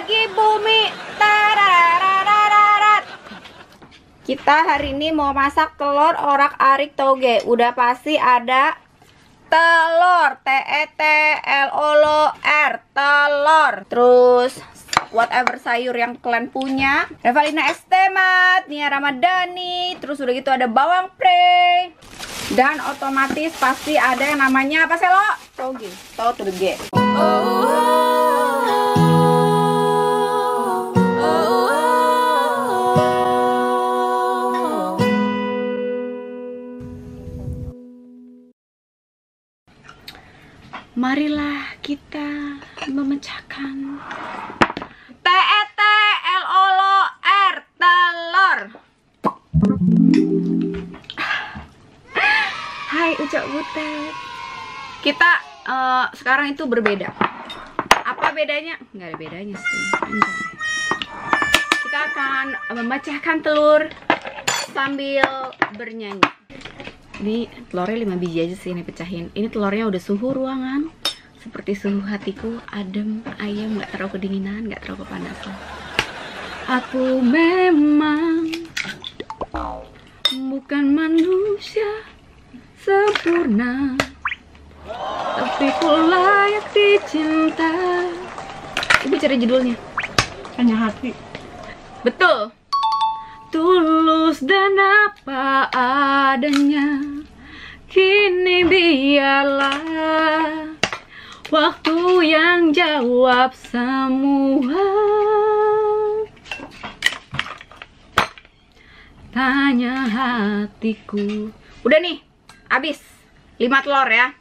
lagi bumi. Tarararararat. Kita hari ini mau masak telur orak-arik toge. Udah pasti ada telur, TETLOR, telur. Terus whatever sayur yang kalian punya. Revalina Estemat, Nia Ramadhani. Terus udah gitu ada bawang pre. Dan otomatis pasti ada yang namanya apa sih lo? Toge. Toge. Marilah kita memecahkan TETLOR, telur. Hai Ucok Butet. Kita sekarang itu berbeda. Apa bedanya? Nggak ada bedanya sih. Kita akan memecahkan telur sambil bernyanyi. Ini telurnya 5 biji aja sih ini pecahin. Ini telurnya udah suhu ruangan seperti suhu hatiku, adem, ayam, nggak terlalu kedinginan, nggak terlalu kepanasan. Aku memang bukan manusia sempurna, tapi ku layak dicinta. Ibu cari judulnya. Hanya hati. Betul. Tulus dan apa adanya, kini biarlah waktu yang jawab semua. Tanya hatiku. Udah nih, habis 5 telur ya.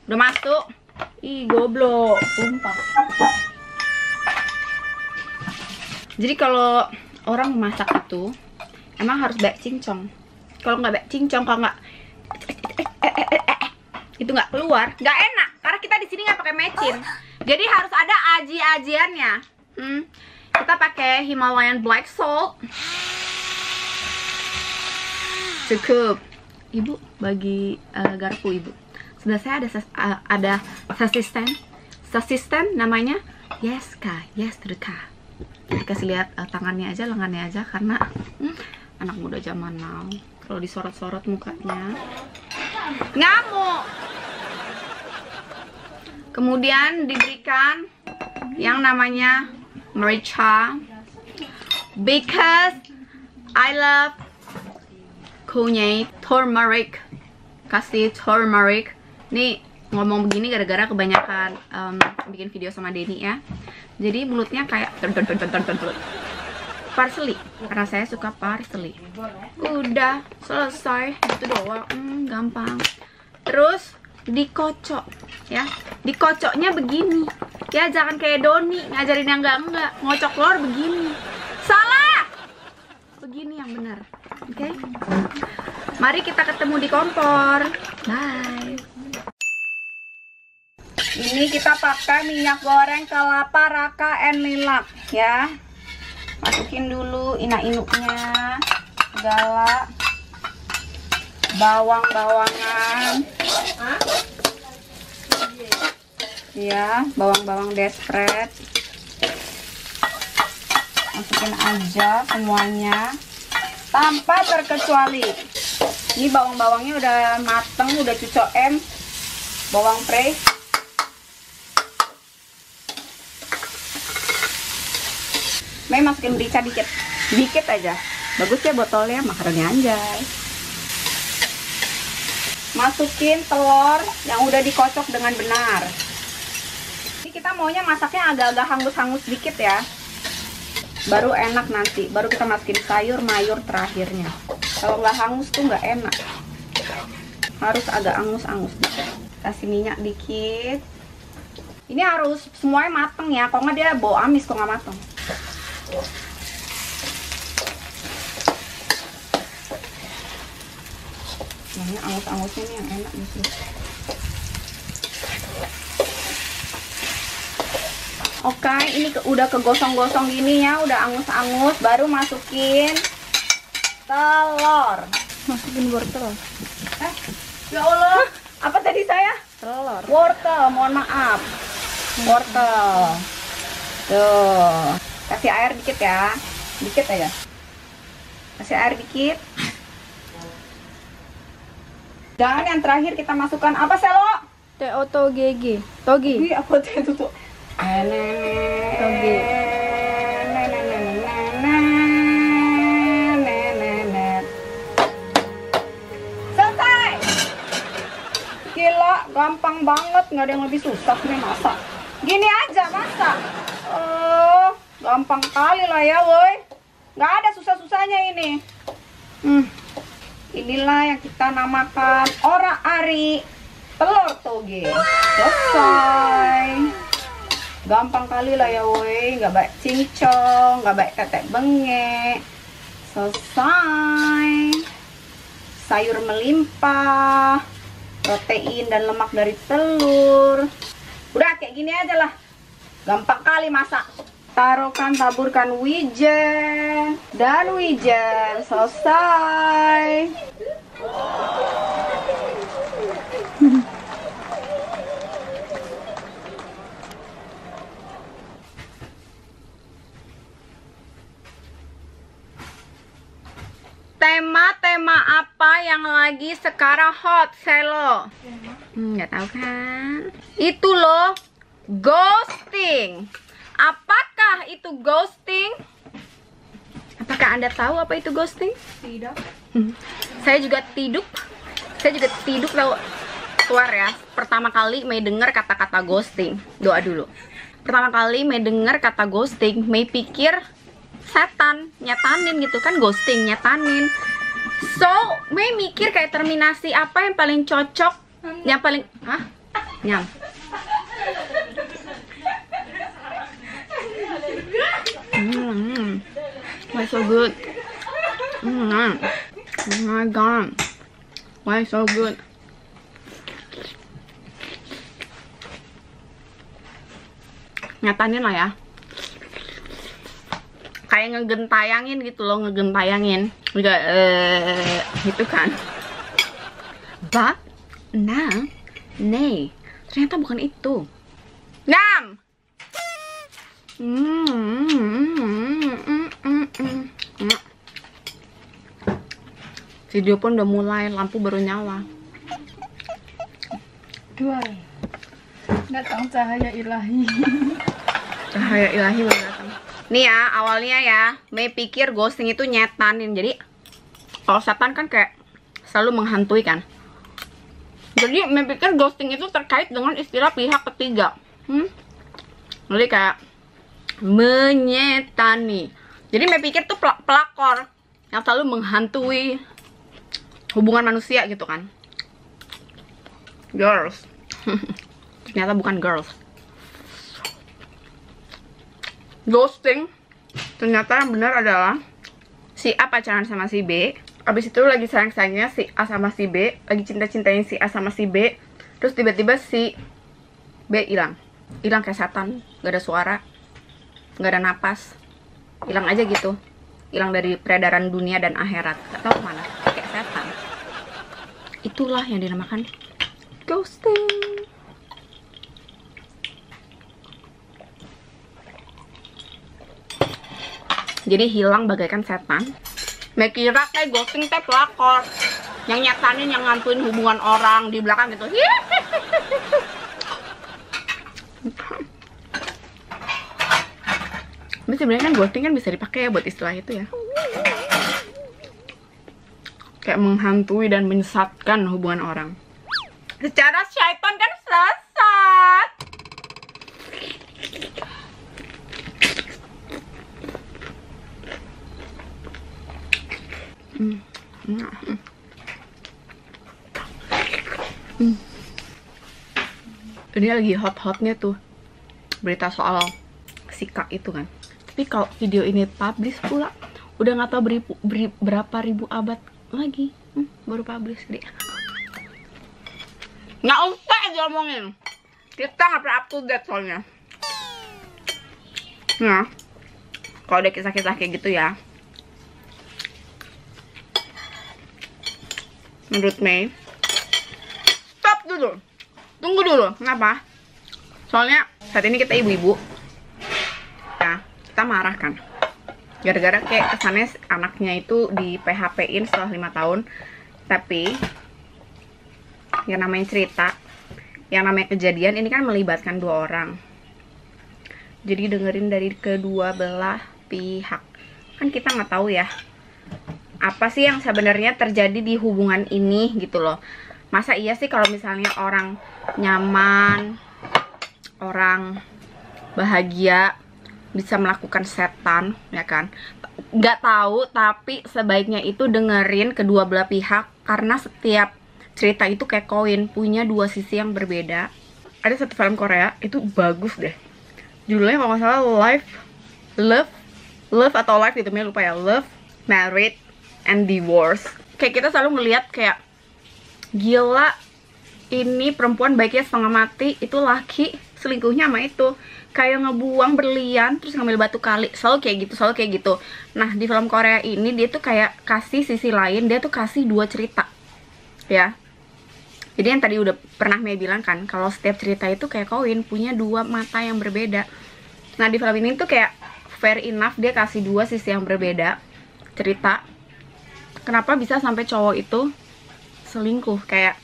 Udah masuk. Ih, goblok, tumpah. Jadi kalau orang memasak itu emang harus baik cincong. Kalau nggak baik cincong, kalau nggak itu nggak keluar, nggak enak. Karena kita di sini nggak pakai mecin, jadi harus ada aji-ajiannya. Kita pakai Himalayan Black Salt. Cukup. Ibu bagi garpu ibu. Sudah saya ada sasisten namanya Yeska, yes to the car. Dikasih lihat tangannya aja, lengannya aja, karena anak muda zaman now kalau disorot-sorot mukanya ngamuk. Kemudian diberikan yang namanya merica, because I love kunyit, turmeric. Kasih turmeric. Nih ngomong begini gara-gara kebanyakan bikin video sama Denny ya. Jadi mulutnya kayak parsley, karena saya suka parsley. Udah selesai, itu doang, gampang. Terus dikocok ya, dikocoknya begini ya, jangan kayak Doni ngajarin yang enggak ngocok telur begini, salah. Begini yang benar, oke? Mari kita ketemu di kompor. Bye. Ini kita pakai minyak goreng kelapa Raka and Lilac ya. Masukin dulu inak-inuknya, segala bawang-bawangan ya, bawang-bawang desperate. Masukin aja semuanya tanpa terkecuali. Ini bawang-bawangnya udah mateng, udah cucok bawang pre. Mei masukin merica dikit aja. Bagus ya botolnya, makaroni anjay. Masukin telur yang udah dikocok dengan benar. Ini kita maunya masaknya agak-agak hangus-hangus dikit ya, baru enak nanti. Baru kita masukin sayur mayur terakhirnya. Kalau nggak hangus tuh nggak enak, harus agak angus-angus dikit. Kasih minyak dikit. Ini harus semuanya mateng ya, kalau nggak dia bau amis kalau nggak mateng. Nah, angus-angusnya nih yang enak justru. Oke, ini udah kegosong-gosong gini ya, udah angus-angus. Baru masukin telur. Masukin wortel. Ya Allah, apa tadi saya? Telur. Wortel, mohon maaf. Wortel. Tuh. Kasih air dikit ya, dikit aja. Kasih air dikit. Dan yang terakhir kita masukkan apa, Selo? Togi. Togi. Wih, apa itu tuh? Togi. Selesai. Gila, gampang banget, nggak ada yang lebih susah nih masak. Gini aja masak. Gampang kali lah ya, woi. Nggak ada susah-susahnya ini. Inilah yang kita namakan ora-ari telur toge. Selesai. Gampang kali lah ya, woi. Nggak baik cincong, nggak baik tetek bengek. Selesai. Sayur melimpah, protein dan lemak dari telur. Udah kayak gini aja lah. Gampang kali masak. Taburkan wijen dan wijen. Selesai. Tema apa yang lagi sekarang hot, Selo? Nggak tahu kan? Itu loh, ghosting. Apakah itu ghosting? Apakah Anda tahu apa itu ghosting? Tidak. Saya juga tiduk tahu. Keluar ya. Pertama kali Mei dengar kata-kata ghosting. Doa dulu. Pertama kali Mei dengar kata ghosting, Mei pikir setan nyetanin gitu kan, ghosting nyetanin. So Mei mikir kayak terminasi apa yang paling cocok, yang paling nyam. Why so good? Oh my god, why so good? Nyatanin lah ya, kayak ngegentayangin gitu loh, ngegentayangin juga gitu kan. But nah, nih ternyata bukan itu. Ngam. Video pun udah mulai, lampu baru nyala. Datang cahaya ilahi. Cahaya ilahi baru datang. Nih ya, awalnya ya, Mei pikir ghosting itu nyetanin. Jadi kalau setan kan kayak selalu menghantui kan. Jadi Mei pikir ghosting itu terkait dengan istilah pihak ketiga. Jadi kayak menyetani. Jadi Mei pikir tuh pelakor yang selalu menghantui hubungan manusia gitu kan. Girls. Ternyata bukan girls. Ghosting ternyata yang benar adalah si A pacaran sama si B, abis itu lagi sayang-sayangnya si A sama si B, lagi cinta-cintain si A sama si B, terus tiba-tiba si B hilang kayak setan, gak ada suara, gak ada napas, hilang aja gitu, hilang dari peredaran dunia dan akhirat, gak tahu kemana, kayak setan. Itulah yang dinamakan ghosting. Jadi hilang bagaikan setan. Mei kira kayak ghosting teh pelakor yang nyatanin, yang ngantuin hubungan orang di belakang gitu. Tapi sebenarnya kan ghosting kan bisa dipakai ya buat istilah itu ya. Kayak menghantui dan menyesatkan hubungan orang. Secara syaitan kan sesat. Ini lagi hot-hotnya tuh berita soal si Kak itu kan. Tapi kalau video ini publish pula udah nggak tahu berapa ribu abad lagi. Baru publish deh. Nggak usah aja ngomongin, kita nggak pernah up to date soalnya. Nah, kalau ada kisah-kisah kayak gitu ya, menurut Mei, stop dulu, tunggu dulu. Kenapa? Soalnya saat ini kita ibu-ibu, nah kita marah kan, gara-gara kayak kesannya anaknya itu di PHP-in setelah 5 tahun. Tapi yang namanya cerita, yang namanya kejadian ini kan melibatkan 2 orang. Jadi dengerin dari kedua belah pihak. Kan kita nggak tahu ya apa sih yang sebenarnya terjadi di hubungan ini gitu loh. Masa iya sih kalau misalnya orang nyaman, orang bahagia bisa melakukan setan, ya kan? Nggak tahu, tapi sebaiknya itu dengerin kedua belah pihak, karena setiap cerita itu kayak koin, punya 2 sisi yang berbeda. Ada satu film Korea itu bagus deh, judulnya kalau nggak salah Love atau Life gitu, lupa ya. Love, Married, and Divorce. Kayak kita selalu ngelihat kayak gila, ini perempuan baiknya setengah mati, itu laki selingkuhnya sama itu, kayak ngebuang berlian terus ngambil batu kali, selalu kayak gitu. Nah, di film Korea ini dia tuh kayak kasih sisi lain, dia tuh kasih 2 cerita ya. Jadi yang tadi udah pernah Mei bilang kan, kalau setiap cerita itu kayak koin, punya 2 mata yang berbeda. Nah, di film ini tuh kayak fair enough, dia kasih 2 sisi yang berbeda cerita. Kenapa bisa sampai cowok itu selingkuh? Kayak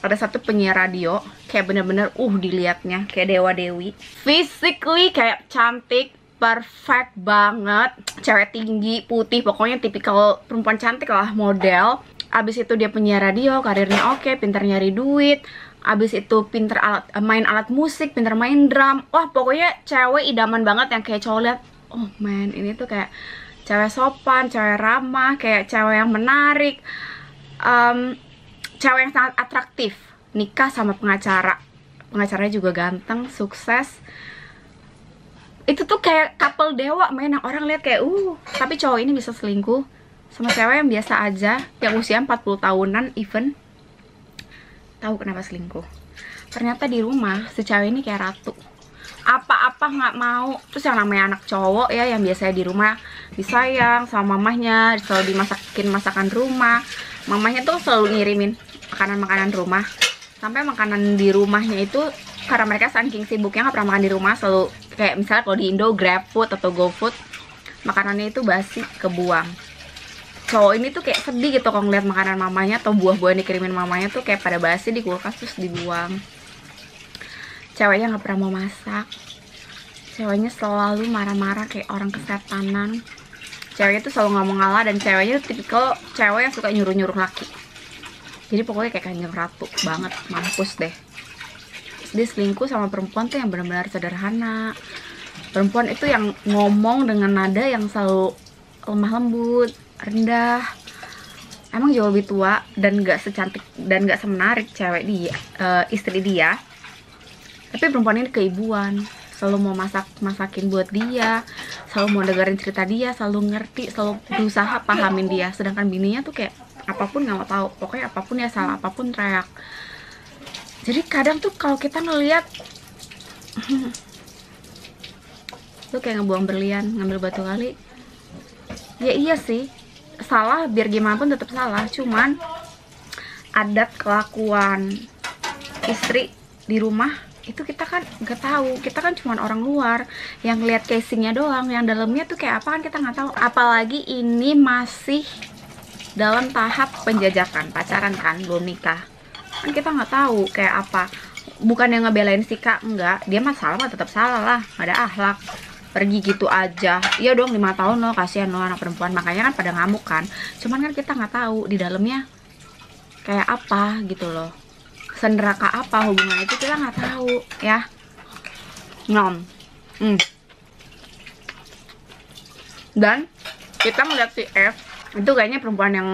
ada satu penyiar radio, kayak bener-bener dilihatnya kayak dewa dewi, physically kayak cantik, perfect banget, cewek tinggi, putih, pokoknya tipikal perempuan cantik lah, model. Abis itu dia penyiar radio, karirnya oke, pintar nyari duit. Abis itu pintar main alat musik, pintar main drum. Wah, pokoknya cewek idaman banget yang kayak cowok lihat, oh man, ini tuh kayak cewek sopan, cewek ramah, kayak cewek yang menarik, cewek yang sangat atraktif. Nikah sama pengacaranya juga ganteng, sukses. Itu tuh kayak couple dewa, main yang orang lihat kayak tapi cowok ini bisa selingkuh sama cewek yang biasa aja, yang usia 40 tahunan even. Tahu kenapa selingkuh? Ternyata di rumah si cewek ini kayak ratu, apa-apa nggak mau. Terus yang namanya anak cowok ya, yang biasanya di rumah disayang sama mamahnya, selalu dimasakin masakan rumah, mamahnya tuh selalu ngirimin makanan rumah. Sampai makanan di rumahnya itu, karena mereka saking sibuknya nggak pernah makan di rumah, selalu kayak misalnya kalau di Indo GrabFood atau GoFood, makanannya itu basi, kebuang. Cowok ini tuh kayak sedih gitu kalau ngeliat makanan mamanya atau buah-buah yang dikirimin mamanya tuh kayak pada basi di kulkas terus dibuang. Ceweknya nggak pernah mau masak, ceweknya selalu marah-marah kayak orang kesetanan. Ceweknya tuh selalu nggak mau ngalah, dan ceweknya tuh tipikal cewek yang suka nyuruh-nyuruh laki. Jadi pokoknya kayak kanjeng ratu banget, mampus deh. Dia selingkuh sama perempuan tuh yang benar-benar sederhana. Perempuan itu yang ngomong dengan nada yang selalu lemah lembut, rendah. Emang jauh lebih tua dan gak secantik dan gak semenarik cewek dia, istri dia. Tapi perempuan ini keibuan, selalu mau masakin buat dia, selalu mau dengerin cerita dia, selalu ngerti, selalu berusaha pahamin dia. Sedangkan bininya tuh kayak apapun nggak mau tahu, pokoknya apapun ya salah, apapun teriak. Jadi kadang tuh kalau kita ngelihat tuh kayak ngebuang berlian, ngambil batu kali, ya iya sih, salah, biar gimana pun tetap salah. Cuman adat kelakuan istri di rumah itu kita kan nggak tahu, kita kan cuma orang luar yang lihat casingnya doang, yang dalamnya tuh kayak apa kan kita nggak tahu. Apalagi ini masih dalam tahap penjajakan, pacaran kan, belum nikah, kan kita nggak tahu kayak apa. Bukan yang ngebelain si Kak, enggak, dia mah salah mah tetap salah lah, nggak ada akhlak, pergi gitu aja. Iya dong, 5 tahun loh, kasihan loh anak perempuan, makanya kan pada ngamuk kan. Cuman kan kita nggak tahu di dalamnya kayak apa gitu loh, seneraka apa hubungan itu, kita nggak tahu ya. Dan kita ngeliat si F itu kayaknya perempuan yang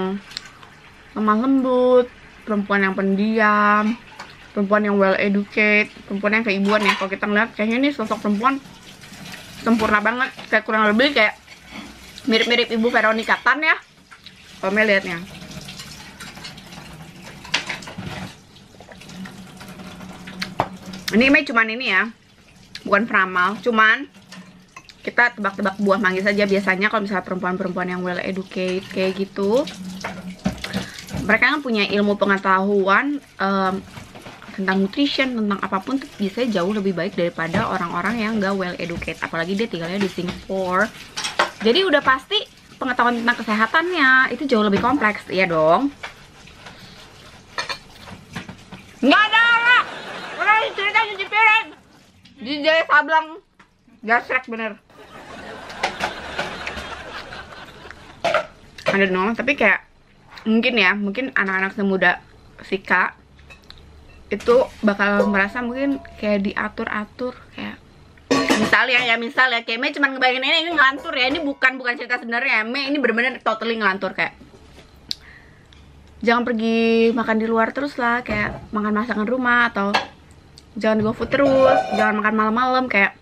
lemah lembut, perempuan yang pendiam, perempuan yang well educated, perempuan yang keibuan ya. Kalau kita ngeliat kayaknya ini sosok perempuan sempurna banget, kayak kurang lebih kayak mirip-mirip Ibu Veronica Tan ya kalau Mei liatnya. Ini Mei cuman ini ya, bukan peramal, cuman kita tebak-tebak buah manggis saja. Biasanya kalau misalnya perempuan-perempuan yang well educated kayak gitu, mereka kan punya ilmu pengetahuan tentang nutrition, tentang apapun tuh biasanya jauh lebih baik daripada orang-orang yang gak well educated. Apalagi dia tinggalnya di Singapore. Jadi udah pasti pengetahuan tentang kesehatannya itu jauh lebih kompleks, iya dong. Nggak ada lah. Orang cerita cuci piring. DJ Sablang gasrek bener. I don't know, tapi kayak mungkin anak-anak semuda Sika itu bakal merasa mungkin kayak diatur-atur, kayak misalnya kayak Mei cuma ngebayangin ini ngelantur ya, ini bukan cerita sebenarnya Mei, ini bener-bener totally ngelantur. Kayak jangan pergi makan di luar terus lah, kayak makan masakan rumah, atau jangan go food terus, jangan makan malam-malam. Kayak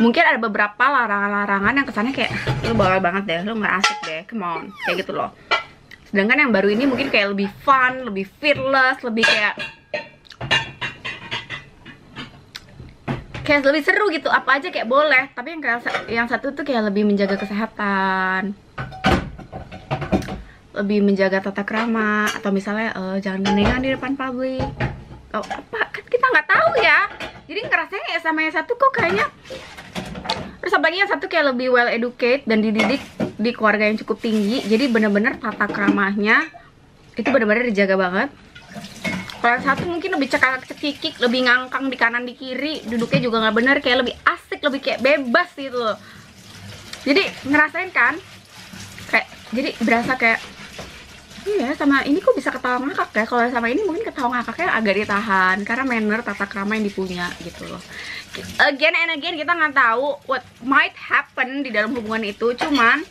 mungkin ada beberapa larangan-larangan yang kesannya kayak lu bawel banget deh, lu nggak asik deh, come on, kayak gitu loh. Sedangkan yang baru ini mungkin kayak lebih fun, lebih fearless, lebih kayak lebih seru gitu, apa aja kayak boleh. Tapi yang satu tuh kayak lebih menjaga kesehatan, lebih menjaga tata krama, atau misalnya jangan gandengan di depan publik. Oh, apa kan kita nggak tahu ya. Jadi ngerasanya ya sama yang satu kok kayaknya. Terus apalagi yang satu kayak lebih well educated dan dididik di keluarga yang cukup tinggi. Jadi bener-bener tata kramanya itu bener-bener dijaga banget. Kalau yang satu mungkin lebih cekikik, lebih ngangkang di kanan di kiri, duduknya juga nggak bener, kayak lebih asik, lebih kayak bebas gitu loh. Jadi ngerasain kan, kayak jadi berasa kayak iya sama ini kok bisa ketawa ngakak ya. Kalau sama ini mungkin ketawa ngakaknya agak ditahan karena manner tata krama yang dipunya gitu loh. Again and again kita nggak tahu what might happen di dalam hubungan itu, cuman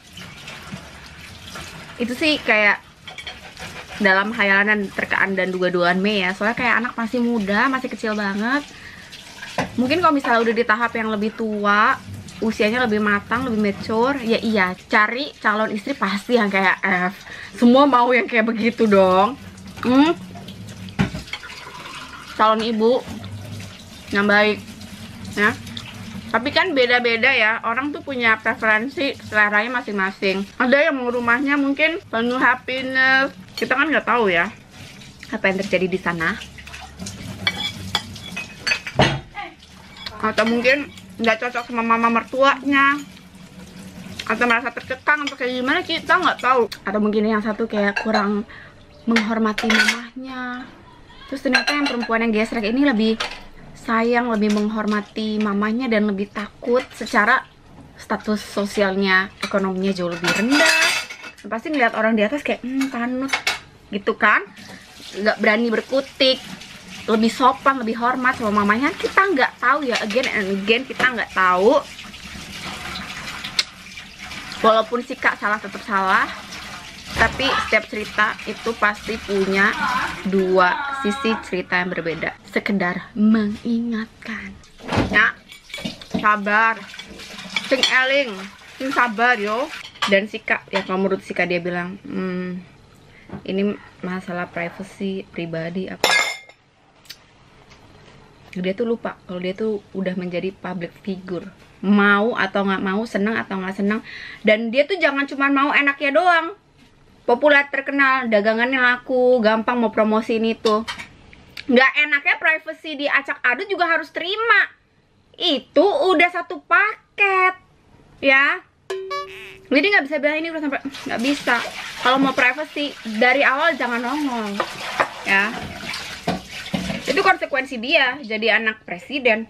itu sih kayak dalam khayalan dan terkaan dan duga-dugaan Mei ya. Soalnya kayak anak masih muda, masih kecil banget. Mungkin kalau misalnya udah di tahap yang lebih tua, usianya lebih matang, lebih mature, ya iya, cari calon istri pasti yang kayak F. Semua mau yang kayak begitu dong. Calon ibu yang baik ya. Tapi kan beda-beda ya, orang tuh punya preferensi seleranya masing-masing. Ada yang mau rumahnya mungkin penuh happiness, kita kan nggak tahu ya apa yang terjadi di sana. Atau mungkin nggak cocok sama mama mertuanya, atau merasa terkekang atau kayak gimana, kita nggak tahu. Atau mungkin yang satu kayak kurang menghormati mamahnya. Terus ternyata yang perempuan yang gesrek ini lebih sayang, lebih menghormati mamanya, dan lebih takut secara status sosialnya, ekonominya jauh lebih rendah. Dan pasti ngeliat orang di atas kayak panut gitu kan, nggak berani berkutik, lebih sopan, lebih hormat sama mamanya. Kita nggak tahu ya, again and again kita nggak tahu. Walaupun si Kak salah tetap salah, tapi setiap cerita itu pasti punya dua sisi cerita yang berbeda. Sekedar mengingatkan ya, sabar, sing eling, sing sabar yo. Dan si Kak ya, kalau menurut si Kak dia bilang ini masalah privacy pribadi apa. Dia tuh lupa kalau dia tuh udah menjadi public figure, mau atau nggak mau, senang atau nggak senang. Dan dia tuh jangan cuma mau enaknya doang, populer, terkenal, dagangannya laku, gampang mau promosiin itu. Nggak enaknya privacy diacak adut juga harus terima. Itu udah satu paket ya. Jadi nggak bisa bilang ini udah sampai, nggak bisa. Kalau mau privacy dari awal jangan nongol ya. Itu konsekuensi dia jadi anak presiden,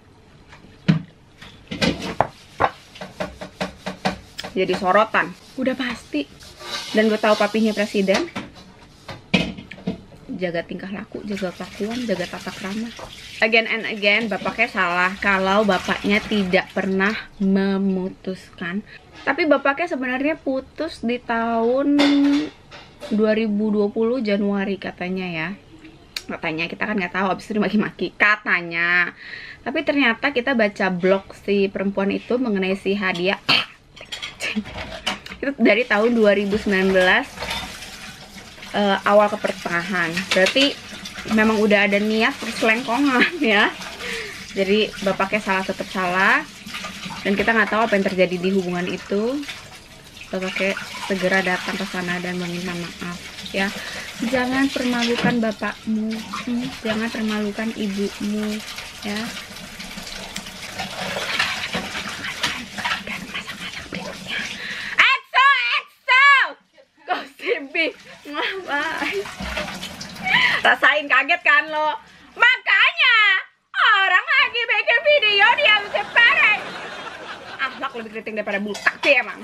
jadi sorotan udah pasti. Dan gue tahu papinya presiden, jaga tingkah laku, jaga kelakuan, jaga tata krama. Again and again bapaknya salah kalau bapaknya tidak pernah memutuskan. Tapi bapaknya sebenarnya putus di tahun 2020 Januari katanya ya. Katanya, kita kan nggak tahu, abis itu dimaki-maki katanya. Tapi ternyata kita baca blog si perempuan itu mengenai si Hadiah itu dari tahun 2019 awal ke pertengahan. Berarti memang udah ada niat perselingkuhan ya. Jadi bapaknya salah tetap salah, dan kita nggak tahu apa yang terjadi di hubungan itu. Bapak kek segera datang ke sana dan meminta maaf ya. Jangan permalukan bapakmu, jangan permalukan ibumu ya. Gosipi, bye. Rasain kaget kan lo? Makanya orang lagi bikin video dia bisa parah. Akhlak lebih keriting daripada butak sih emang.